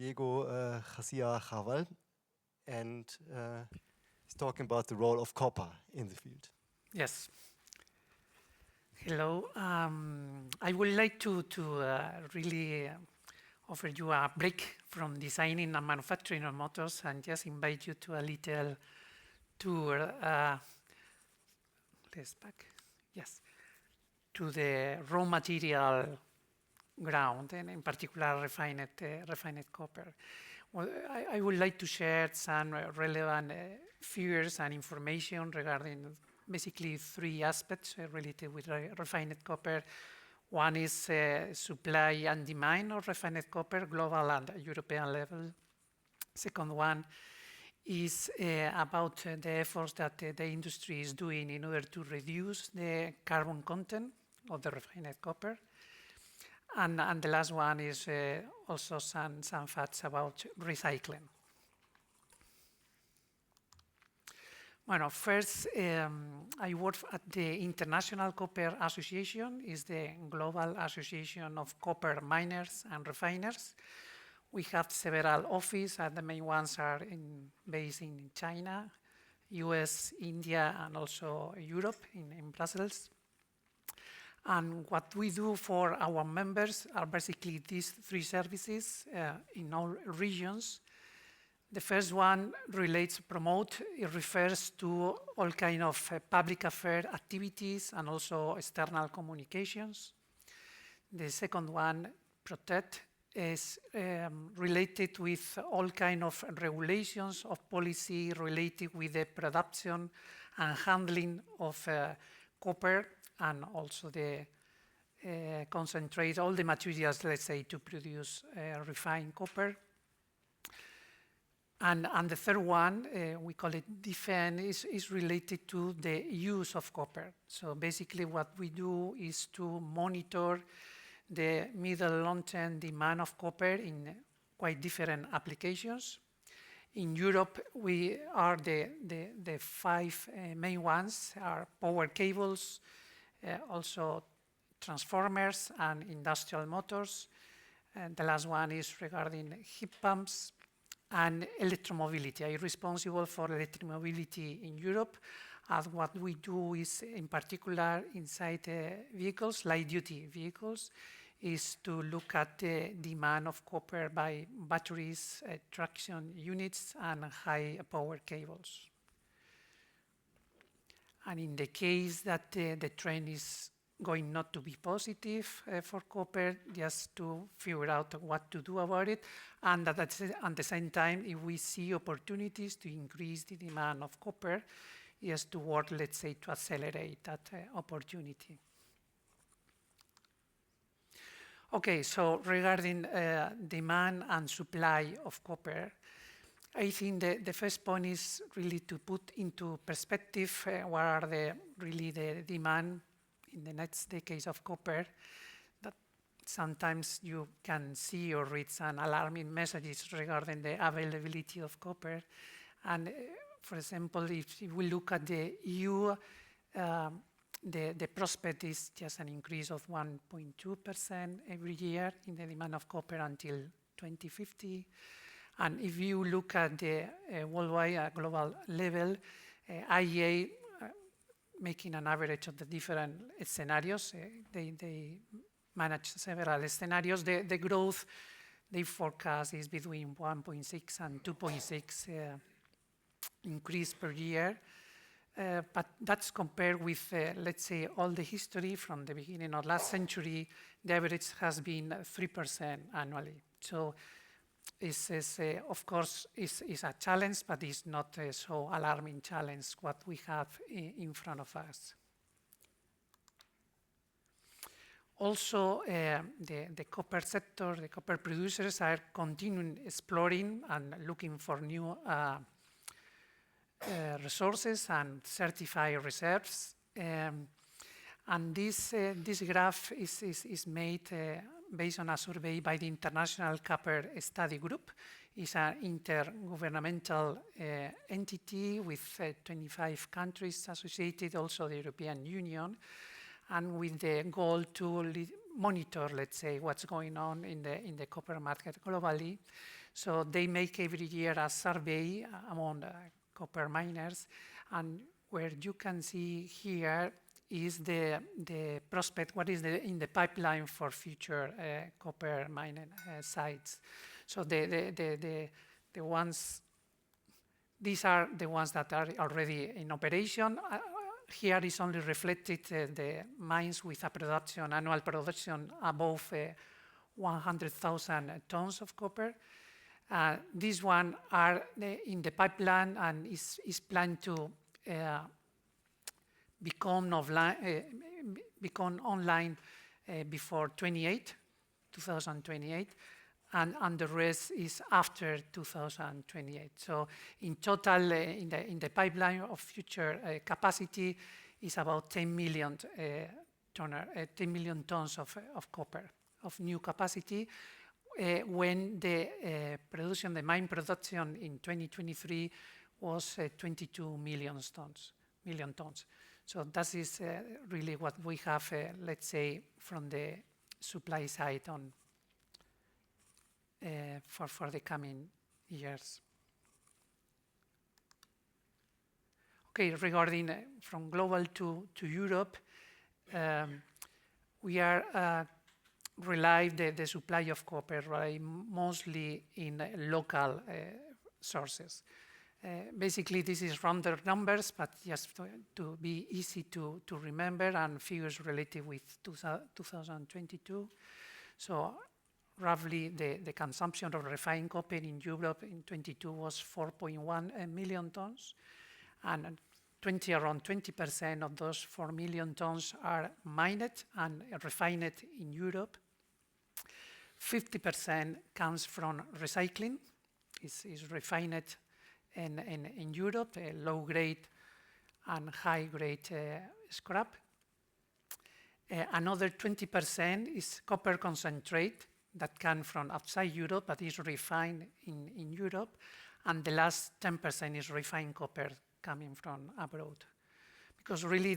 Diego Garcia Carvajal, and he's talking about the role of copper in the field. Yes. Hello. I would like to really offer you a break from designing and manufacturing of motors and just invite you to a little tour. Let's back. Yes. To the raw material ground, and in particular refined copper. Well, I would like to share some relevant figures and information regarding basically three aspects related with refined copper. One is supply and demand of refined copper, global and European level. Second one is about the efforts that the industry is doing in order to reduce the carbon content of the refined copper. And the last one is also some facts about recycling. Well, first, I work at the International Copper Association. It's the global association of copper miners and refiners. We have several offices, and the main ones are based in China, US, India, and also Europe, in Brussels. And what we do for our members are basically these three services in all regions. The first one relates to promote. It refers to all kind of public affairs activities and also external communications. The second one, protect, is related with all kind of regulations of policy related with the production and handling of copper, and also the concentrate all the materials, let's say, to produce refined copper. And the third one, we call it defense, is related to the use of copper. So basically what we do is to monitor the middle long-term demand of copper in quite different applications. In Europe, we are the five main ones are power cables, also transformers and industrial motors. And the last one is regarding heat pumps and electromobility. I'm responsible for electromobility in Europe. And what we do is, in particular, inside vehicles, light-duty vehicles, is to look at the demand of copper by batteries, traction units, and high power cables. And in the case that the trend is going not to be positive for copper, just to figure out what to do about it, and at the same time, if we see opportunities to increase the demand of copper, just to work, let's say, to accelerate that opportunity. Okay, so regarding demand and supply of copper, I think the first point is really to put into perspective what are really the demand in the next decades of copper. That sometimes you can see or read some alarming messages regarding the availability of copper. And for example, if we look at the EU, the prospect is just an increase of 1.2% every year in the demand of copper until 2050. And if you look at the worldwide global level, IEA making an average of the different scenarios, they manage several scenarios. The growth they forecast is between 1.6 and 2.6 increase per year. But that's compared with, let's say, all the history from the beginning of last century. The average has been 3% annually. So of course, is a challenge, but it's not a so alarming challenge what we have in front of us. Also, the copper sector, the copper producers are continuing exploring and looking for new resources and certified reserves. And this graph is made based on a survey by the International Copper Study Group. It's an intergovernmental entity with 25 countries associated, also the European Union, and with the goal to monitor, let's say, what's going on in the copper market globally. So they make every year a survey among copper miners, and where you can see here is the prospect, what is in the pipeline for future copper mining sites. So the ones, these are the ones that are already in operation. Here is only reflected the mines with a production, annual production above 100,000 tons of copper. These one are in the pipeline and is planned to become online before 2028, and the rest is after 2028. So in total, in the pipeline of future capacity is about 10 million tons of copper of new capacity. When the mine production in 2023 was 22 million tons. So that is really what we have, let's say, from the supply side on for the coming years. Okay, regarding from global to Europe, we are rely the supply of copper mostly in local sources. Basically, this is rounder numbers, but just to be easy to remember, and figures related with 2022. So roughly the consumption of refined copper in Europe in 22 was 4.1 million tons, and around 20% of those 4 million tons are mined and refined in Europe. 50% comes from recycling, is refined in Europe, low grade and high grade scrap. Another 20% is copper concentrate that comes from outside Europe but is refined in Europe. And the last 10% is refined copper coming from abroad. Because really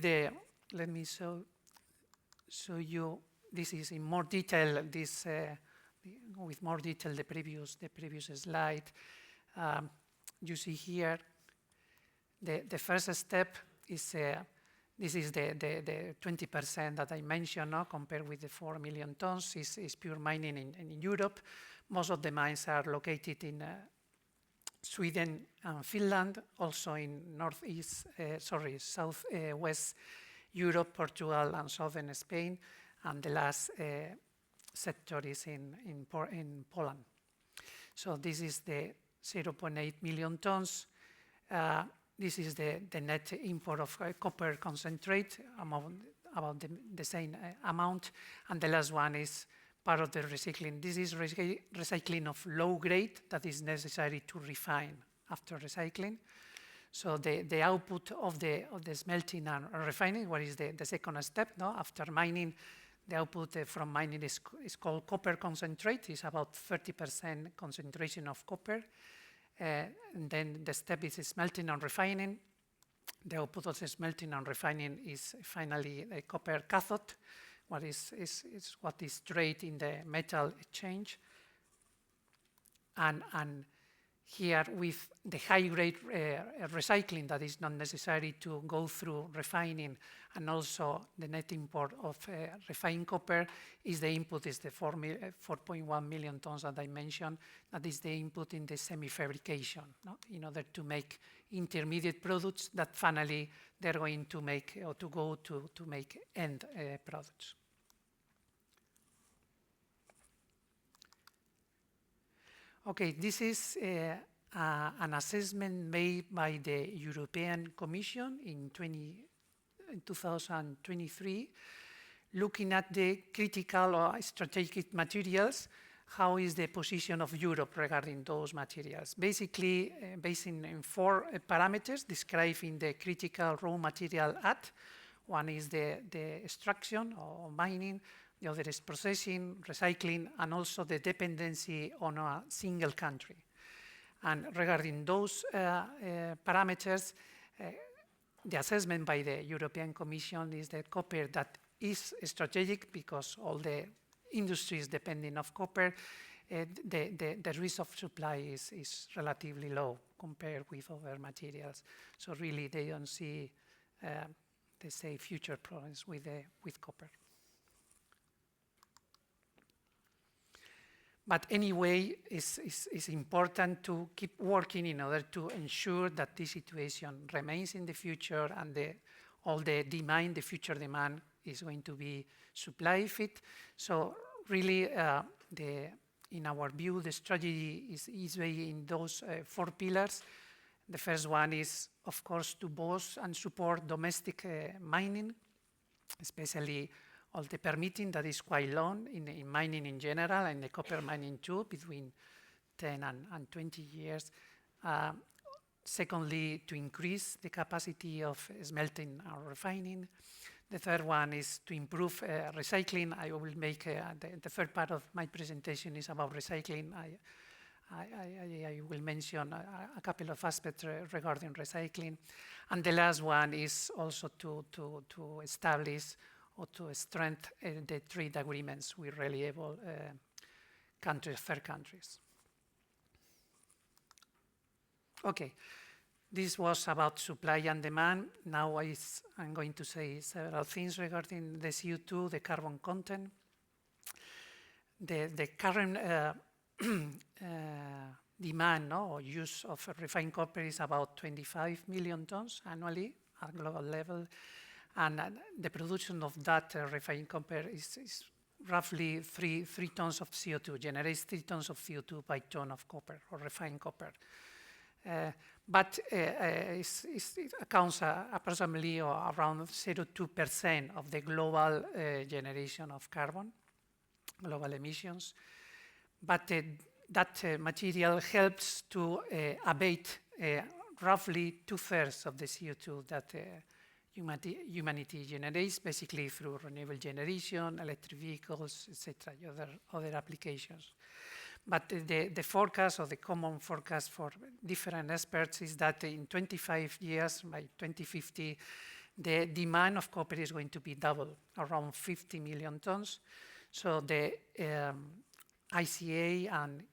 let me show you, this is in more detail, with more detail the previous slide. You see here the first step is this is the 20% that I mentioned, compared with the 4 million tons is pure mining in Europe. Most of the mines are located in Sweden and Finland, also in southwest Europe, Portugal, and southern Spain, and the last sector is in Poland. So this is the 0.8 million tons. This is the net import of copper concentrate, about the same amount, and the last one is part of the recycling. This is recycling of low grade that is necessary to refine after recycling. So the output of the smelting and refining, what is the second step, after mining, the output from mining is called copper concentrate. It's about 30% concentration of copper. And then the step is smelting and refining. The output of the smelting and refining is finally a copper cathode, what is what is traded in the metal exchange. And here with the high grade recycling that is not necessary to go through refining, and also the net import of refined copper is the input, is the 4.1 million tons that I mentioned. That is the input in the semi-fabrication, in order to make intermediate products that finally they're going to make or to go to make end products. Okay, this is an assessment made by the European Commission in 2023, looking at the critical or strategic materials. How is the position of Europe regarding those materials? Basically, based in 4 parameters describing the critical raw material at. One is the extraction or mining, the other is processing, recycling, and also the dependency on a single country. And regarding those parameters, the assessment by the European Commission is that copper that is strategic, because all the industries depending on copper, the risk of supply is relatively low compared with other materials. So really, they don't see, they say, future problems with copper. But anyway, it's important to keep working in order to ensure that this situation remains in the future, and all the demand, the future demand, is going to be supply fit. So really, in our view, the strategy is in those 4 pillars. The first one is, of course, to boost and support domestic mining, especially all the permitting that is quite long in mining in general, and the copper mining too, between 10 and 20 years. Secondly, to increase the capacity of smelting or refining. The third one is to improve recycling. I will make the third part of my presentation is about recycling. I will mention a couple of aspects regarding recycling. And the last one is also to establish or to strengthen the trade agreements with reliable countries, third countries. Okay, this was about supply and demand. Now I'm going to say several things regarding the CO2, the carbon content. The current demand or use of refined copper is about 25 million tons annually at global level. And the production of that refined copper is roughly 3 tons of CO2, generates 3 tons of CO2 by ton of copper or refined copper. But it accounts approximately around 0.2% of the global generation of carbon, global emissions. But that material helps to abate roughly 2/3 of the CO2 that humanity generates, basically through renewable generation, electric vehicles, etc., other applications. But the forecast, or the common forecast for different experts, is that in 25 years, by 2050, the demand of copper is going to be double, around 50 million tons. So the ICA and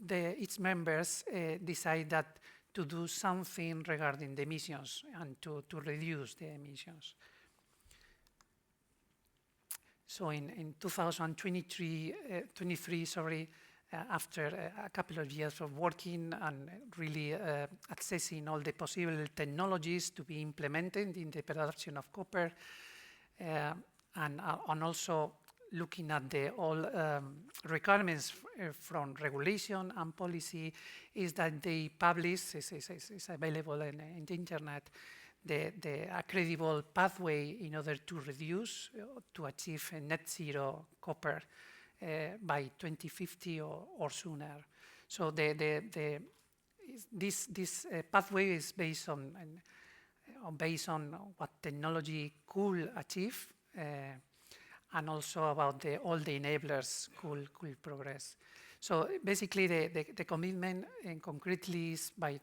its members decide that to do something regarding the emissions and to reduce the emissions. So in 2023, after a couple of years of working and really assessing all the possible technologies to be implemented in the production of copper, and also looking at all requirements from regulation and policy, is that they publish, is available in the internet, a credible pathway in order to reduce, to achieve a net zero copper by 2050 or sooner. So this pathway is based on what technology could achieve, and also about all the enablers could progress. So basically, the commitment, and concretely, is by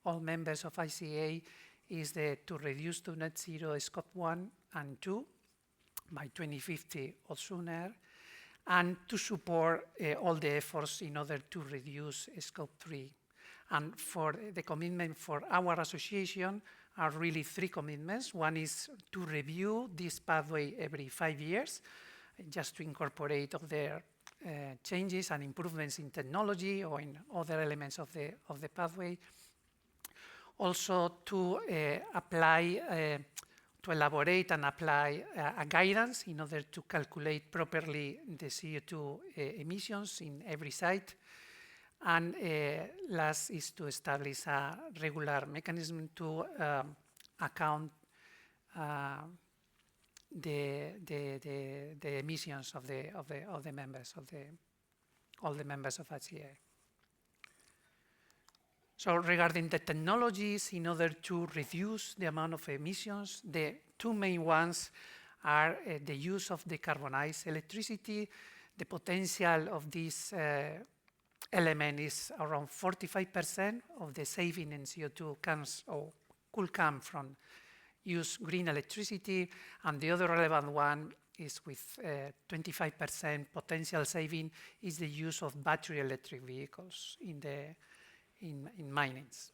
all members of ICA, is to reduce to net zero Scope 1 and 2 by 2050 or sooner, and to support all the efforts in order to reduce Scope 3. And for the commitment for our association are really 3 commitments. One is to review this pathway every 5 years, just to incorporate all their changes and improvements in technology or in other elements of the pathway. Also to elaborate and apply a guidance in order to calculate properly the CO2 emissions in every site. And last is to establish a regular mechanism to account the emissions of the members of all the members of ICA. So regarding the technologies, in order to reduce the amount of emissions, the 2 main ones are the use of decarbonized electricity. The potential of this element is around 45% of the saving in CO2 could come from use green electricity, and the other relevant one is with 25% potential saving is the use of battery electric vehicles in minings.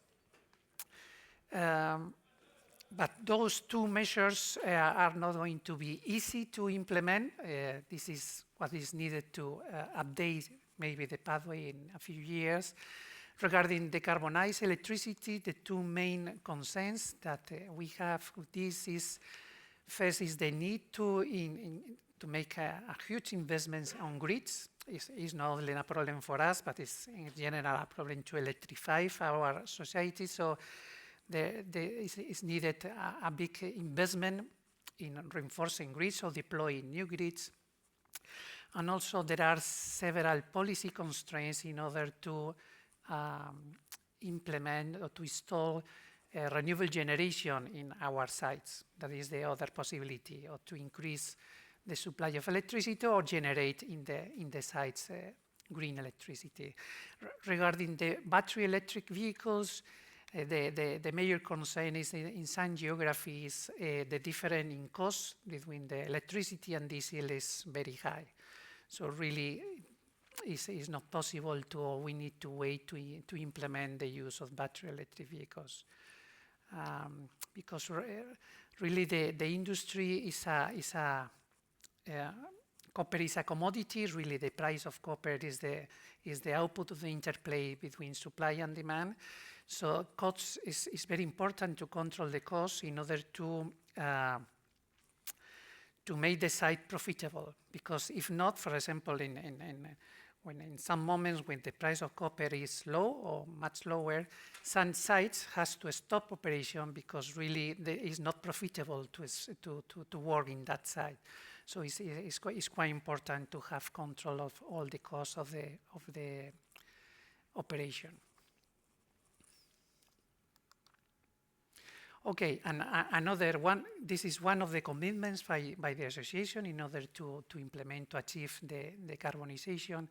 But those two measures are not going to be easy to implement. This is what is needed to update maybe the pathway in a few years. Regarding decarbonized electricity, the two main concerns that we have with this is, first is the need to make a huge investments on grids. It's not only a problem for us, but it's in general a problem to electrify our society. So there is needed a big investment in reinforcing grids or deploying new grids. And also there are several policy constraints in order to implement or to install renewable generation in our sites. That is the other possibility, or to increase the supply of electricity or generate in the sites green electricity. Regarding the battery electric vehicles, the major concern is in some geographies, the difference in cost between the electricity and diesel is very high. So really, it's not possible to, or we need to wait to implement the use of battery electric vehicles. Because really the industry is copper is a commodity. Really, the price of copper is the output of the interplay between supply and demand. So cost is very important to control the cost in order to make the site profitable. Because if not, for example, when in some moments when the price of copper is low or much lower, some sites has to stop operation because really it is not profitable to work in that site. So it's quite important to have control of all the costs of the operation. Okay, and another one, this is one of the commitments by the association in order to implement, to achieve the decarbonization,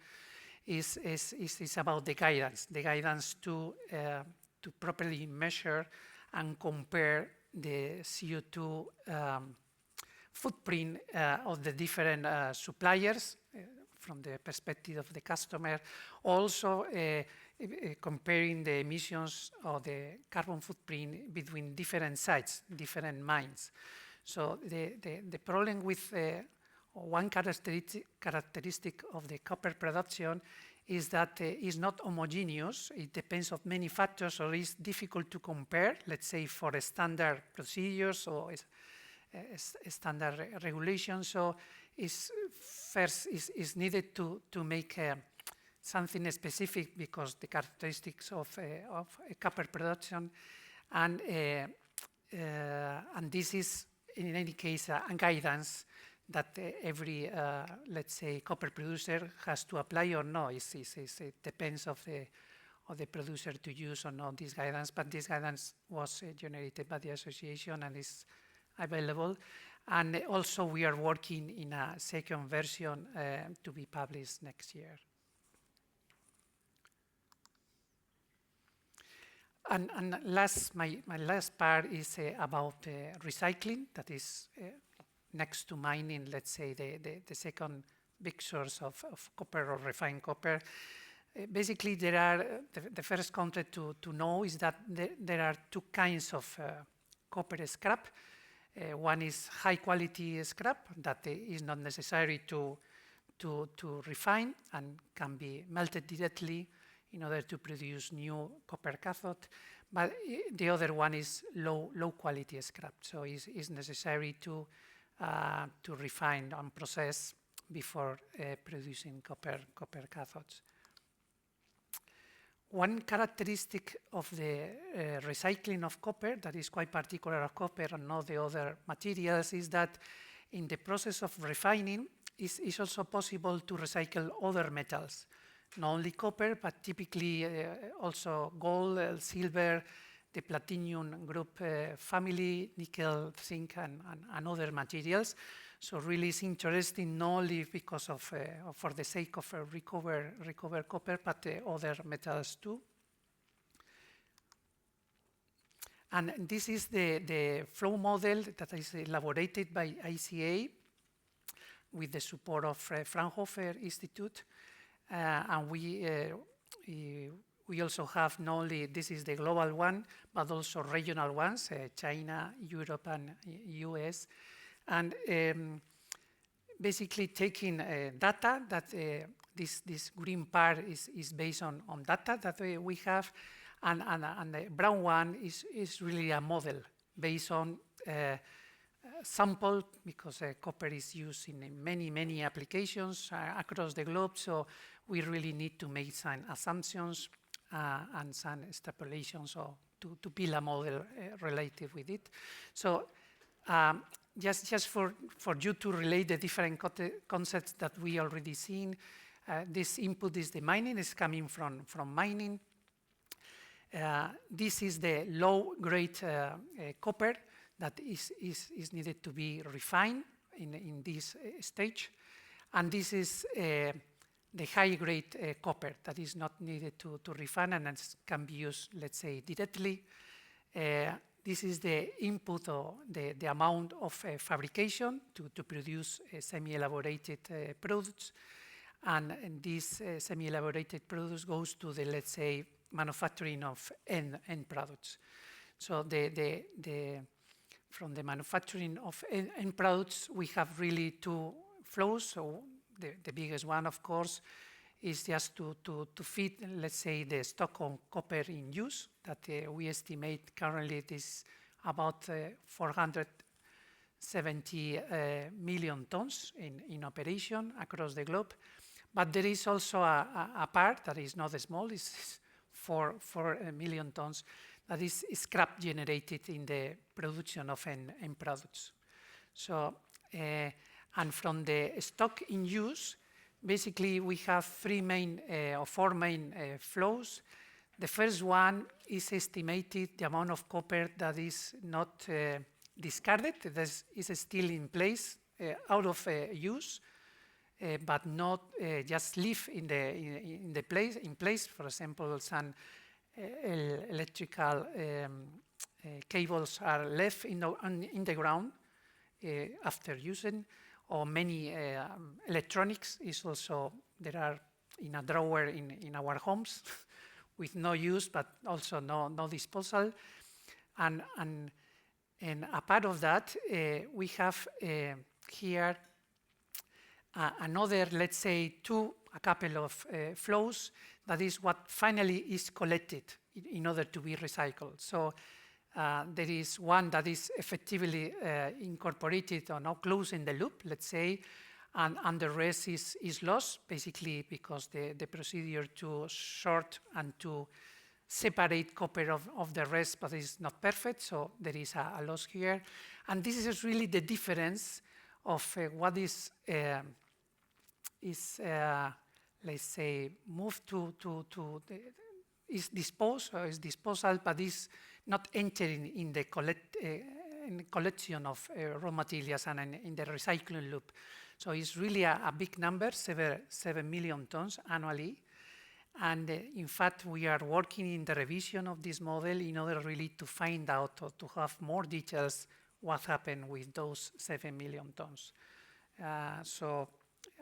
is about the guidance to properly measure and compare the CO2 footprint of the different suppliers from the perspective of the customer. Also, comparing the emissions or the carbon footprint between different sites, different mines. So the problem with one characteristic of the copper production is that it's not homogeneous. It depends on many factors, or it's difficult to compare, let's say, for standard procedures or standard regulations. So first is needed to make something specific, because the characteristics of copper production, and this is in any case a guidance that every let's say copper producer has to apply or no. It depends of the producer to use or not this guidance, but this guidance was generated by the association and is available. And also we are working in a second version to be published next year. And my last part is about recycling. That is next to mining, let's say, the second big source of copper or refined copper. Basically, there are the first concept to know is that there are two kinds of copper scrap. One is high quality scrap that is not necessary to refine and can be melted directly in order to produce new copper cathode. But the other one is low quality scrap. So it's necessary to refine and process before producing copper cathodes. One characteristic of the recycling of copper that is quite particular of copper and not the other materials is that in the process of refining, it's also possible to recycle other metals. Not only copper, but typically also gold, silver, the platinum group family, nickel, zinc, and other materials. So really it's interesting not only because of for the sake of recover copper, but other metals too. And this is the flow model that is elaborated by ICA. with the support of Fraunhofer Institute. And we also have not only, this is the global one, but also regional ones, China, Europe, and US. And basically taking data that this green part is based on data that we have, and the brown one is really a model based on sample, because copper is used in many applications across the globe. So we really need to make some assumptions and some extrapolations, or to build a model related with it. So just for you to relate the different concepts that we already seen, this input is the mining, is coming from mining. This is the low-grade copper that is needed to be refined in this stage. And this is the high-grade copper that is not needed to refine and can be used, let's say, directly. This is the input, or the amount of fabrication to produce semi-elaborated products. And this semi-elaborated products goes to the, let's say, manufacturing of end products. So from the manufacturing of end products, we have really two flows. So the biggest one, of course, is just to feed, let's say, the stock of copper in use that we estimate currently it is about 470 million tons in operation across the globe. But there is also a part that is not small, it's 4 million tons, that is scrap generated in the production of end products. So, and from the stock in use, basically we have four main flows. The first one is estimated the amount of copper that is not discarded, that is still in place, out of use, but not just live in place. For example, some electrical cables are left in the ground after using, or many electronics is also, there are in a drawer in our homes with no use, but also no disposal. And a part of that, we have here another, let's say, a couple of flows, that is what finally is collected in order to be recycled. So there is one that is effectively incorporated or not closed in the loop, let's say, and the rest is lost, basically because the procedure to sort and to separate copper of the rest, but it's not perfect, so there is a loss here. And this is really the difference of what is let's say, moved is disposed, or is disposal, but is not entering in the collection of raw materials and in the recycling loop. So it's really a big number, 7 million tons annually. And in fact, we are working in the revision of this model in order really to find out, or to have more details what happened with those 7 million tons. So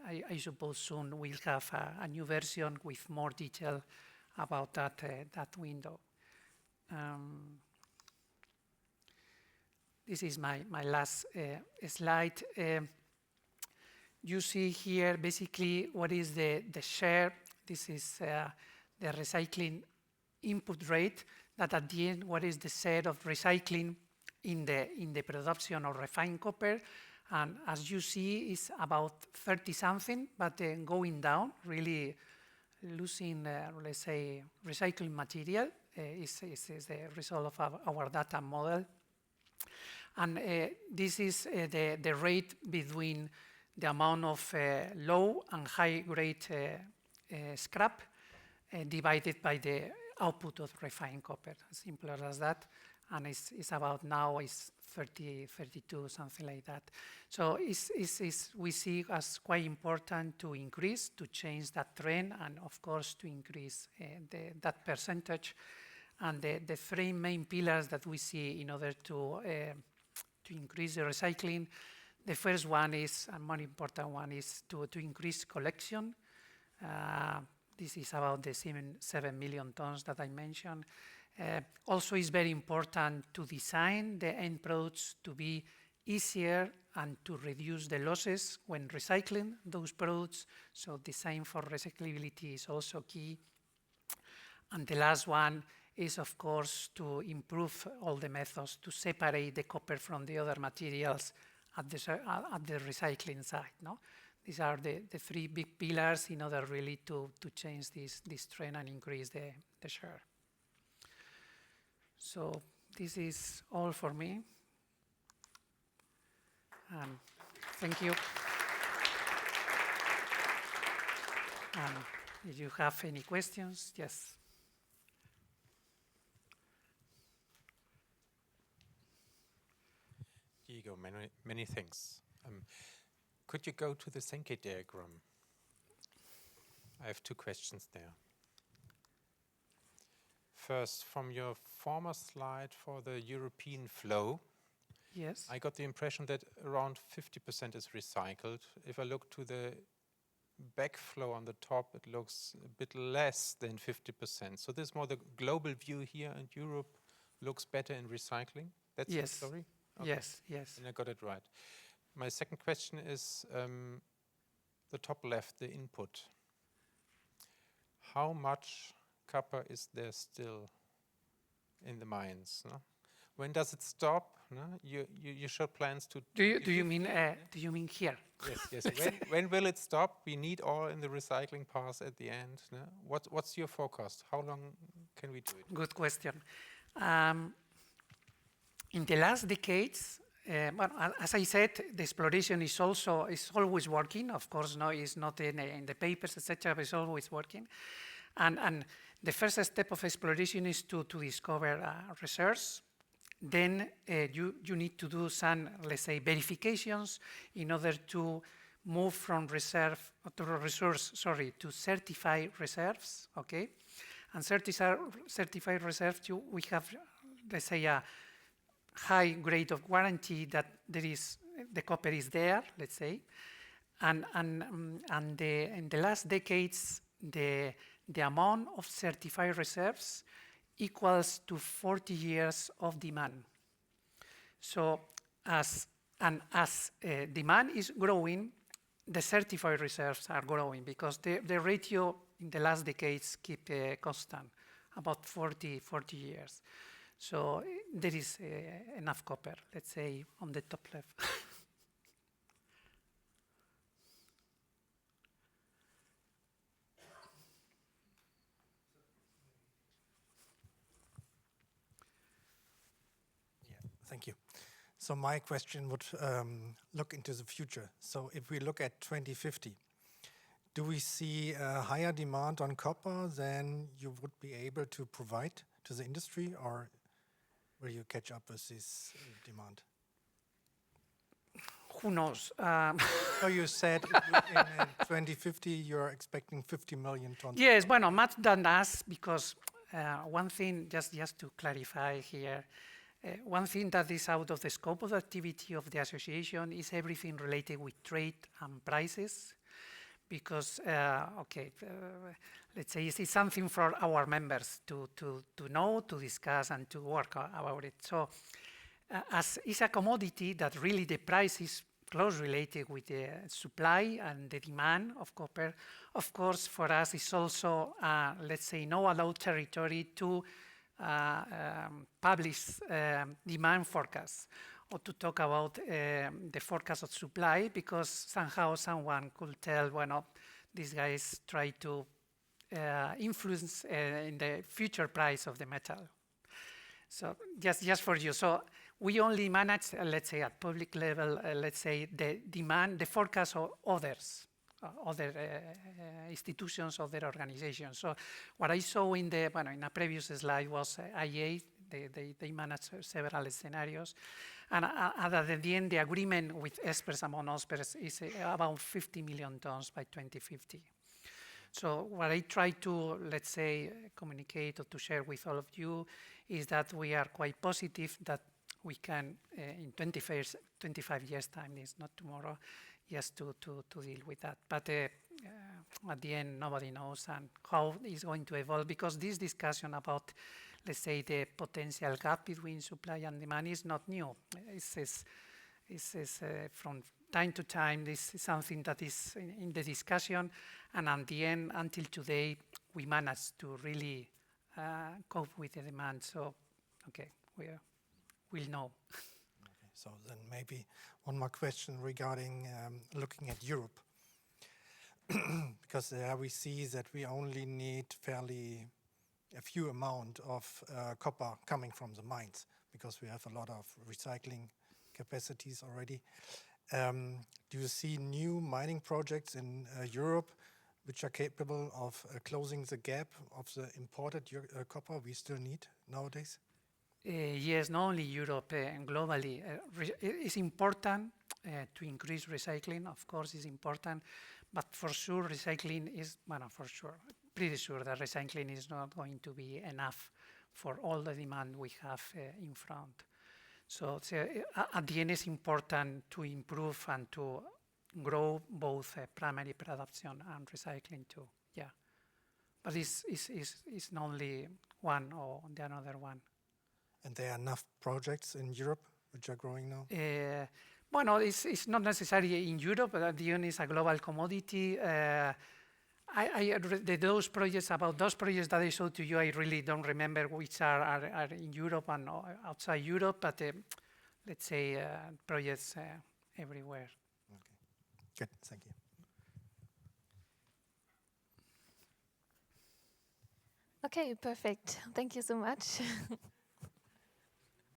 I suppose soon we'll have a new version with more detail about that window. This is my last slide. You see here basically what is the share. This is the recycling input rate, that at the end, what is the share of recycling in the production of refined copper. And as you see, it's about 30-something, but going down, really losing, let's say, recycling material is the result of our data model. And this is the rate between the amount of low and high grade scrap divided by the output of refined copper, as simple as that. And it's about now, it's 30, 32, something like that. So we see as quite important to increase, to change that trend, and of course to increase that percentage. And the three main pillars that we see in order to increase the recycling, The first one is, a more important one, is to increase collection. This is about the 7 million tons that I mentioned. Also, it's very important to design the end products to be easier and to reduce the losses when recycling those products. So design for recyclability is also key. And the last one is, of course, to improve all the methods to separate the copper from the other materials at the recycling side. No? These are the three big pillars in order really to change this trend and increase the share. So this is all for me. Thank you. If you have any questions, yes. Diego, many thanks. Could you go to the Sankey diagram? I have two questions there. First, from your former slide for the European flow, Yes. I got the impression that around 50% is recycled. If I look to the backflow on the top, it looks a bit less than 50%. So this is more the global view here, and Europe looks better in recycling. That's Yes. the story? Okay. Yes, yes. And I got it right. My second question is the top left, the input. How much copper is there still in the mines? No? When does it stop? No? You show plans to. Do you mean here? Yes, yes. When will it stop? We need all in the recycling path at the end. No? What's your forecast? How long can we do it? Good question. In the last decades, well, as I said, the exploration is always working. Of course, no, it's not in the papers, etc., but it's always working. And the first step of exploration is to discover reserves. Then you need to do some, let's say, verifications in order to move from reserve to resource, to certified reserves, okay? And certified reserves, we have, let's say, a high grade of guarantee that the copper is there, let's say. And in the last decades, the amount of certified reserves equals to 40 years of demand. So as demand is growing, the certified reserves are growing because the ratio in the last decades keep constant, about 40 years. So there is enough copper, let's say, on the top left. Thank you. So my question would look into the future. So if we look at 2050, do we see a higher demand on copper than you would be able to provide to the industry, or will you catch up with this demand? Who knows? So you said in 2050 you're expecting 50 million tons. Yes, bueno, much than us, because one thing, just to clarify here, one thing that is out of the scope of the activity of the association is everything related with trade and prices, because, let's say it's something for our members to know, to discuss, and to work about it. So as it's a commodity that really the price is close related with the supply and the demand of copper, of course, for us it's also, let's say, no allowed territory to publish demand forecasts or to talk about the forecast of supply, because somehow someone could tell, well, these guys try to influence in the future price of the metal. So just for you. So we only manage, let's say, at public level, let's say, the demand, the forecast of others. Other institutions, other organizations. So what I saw in a previous slide was IEA. They manage several scenarios, and at the end, the agreement with experts among experts is about 50 million tons by 2050. So what I try to, let's say, communicate or to share with all of you is that we are quite positive that we can, in 25 years' time, it's not tomorrow, just to deal with that. But at the end, nobody knows and how it's going to evolve, because this discussion about, let's say, the potential gap between supply and demand is not new. It's from time to time, this is something that is in the discussion, and at the end, until today, we managed to really cope with the demand. So, okay, we'll know. Okay, so then maybe one more question regarding looking at Europe. Because there we see that we only need fairly a few amount of copper coming from the mines, because we have a lot of recycling capacities already. Do you see new mining projects in Europe which are capable of closing the gap of the imported copper we still need nowadays? Yes, not only Europe, globally. It's important to increase recycling. Of course, it's important, but for sure, recycling is, well, for sure, pretty sure that recycling is not going to be enough for all the demand we have in front. So at the end, it's important to improve and to grow both primary production and recycling too. Yeah, but it's not only one or the another one. And there are enough projects in Europe which are growing now? Well, no, it's not necessarily in Europe, but at the end, it's a global commodity. Those projects that I showed to you, I really don't remember which are in Europe and outside Europe, but let's say projects everywhere. Okay, good, thank you. Okay, perfect. Thank you so much.